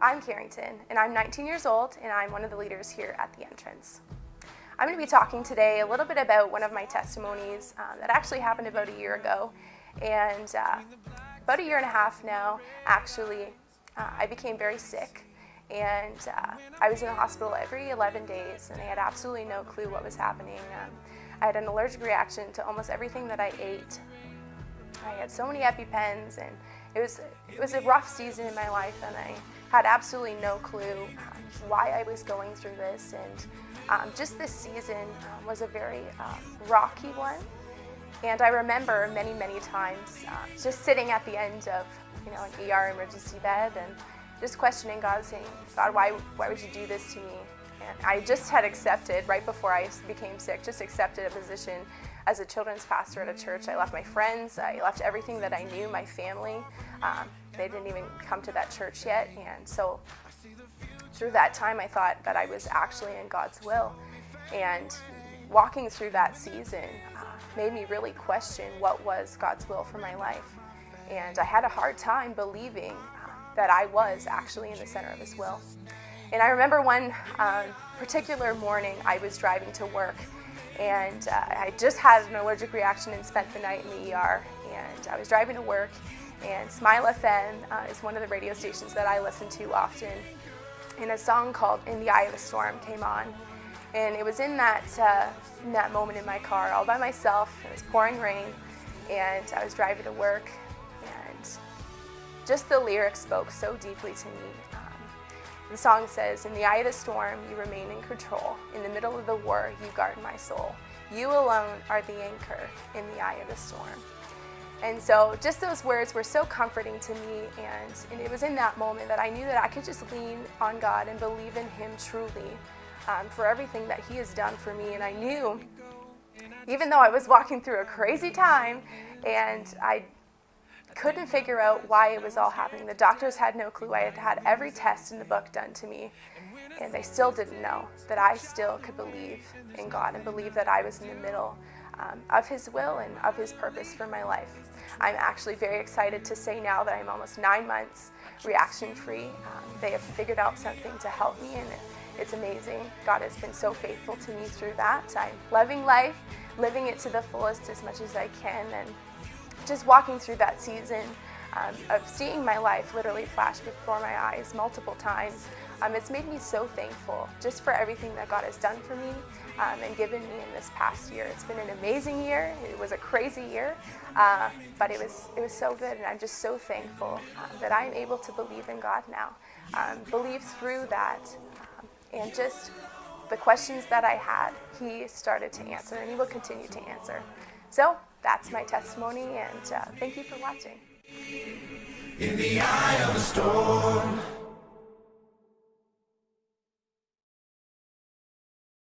I'm Kerrington, and I'm 19 years old, and I'm one of the leaders here at the entrance. I'm going to be talking today a little bit about one of my testimonies that actually happened about a year ago, and about a year and a half now, actually, I became very sick, and I was in the hospital every 11 days, and I had absolutely no clue what was happening. I had an allergic reaction to almost everything that I ate. I had so many EpiPens, and it was a rough season in my life, and I had absolutely no clue why I was going through this. And just this season was a very rocky one. And I remember many, many times just sitting at the end of an ER emergency bed and just questioning God, saying, God, why would you do this to me? And I just had accepted, right before I became sick, just accepted a position as a children's pastor at a church. I left my friends, I left everything that I knew, my family. They didn't even come to that church yet. And so through that time, I thought that I was actually in God's will. And walking through that season made me really question what was God's will for my life. And I had a hard time believing that I was actually in the center of His will. And I remember one particular morning I was driving to work, and I just had an allergic reaction and spent the night in the ER. And I was driving to work, and Smile FM is one of the radio stations that I listen to often. And a song called In the Eye of the Storm came on. And it was in that moment in my car, all by myself. It was pouring rain, and I was driving to work. And just the lyrics spoke so deeply to me. The song says, in the eye of the storm, you remain in control. In the middle of the war, you guard my soul. You alone are the anchor in the eye of the storm. And so just those words were so comforting to me, and it was in that moment that I knew that I could just lean on God and believe in Him truly for everything that He has done for me. And I knew, even though I was walking through a crazy time and I couldn't figure out why it was all happening. The doctors had no clue. I had had every test in the book done to me, and they still didn't know that I still could believe in God and believe that I was in the middle of His will and of His purpose for my life. I'm actually very excited to say now that I'm almost 9 months reaction-free. They have figured out something to help me, and it's amazing. God has been so faithful to me through that. I'm loving life, living it to the fullest as much as I can, and just walking through that season of seeing my life literally flash before my eyes multiple times, it's made me so thankful just for everything that God has done for me and given me in this past year. It's been an amazing year. It was a crazy year, but it was so good, and I'm just so thankful that I am able to believe in God now, believe through that, and just the questions that I had, He started to answer, and He will continue to answer. So that's my testimony, and thank you for watching. In the eye of the storm.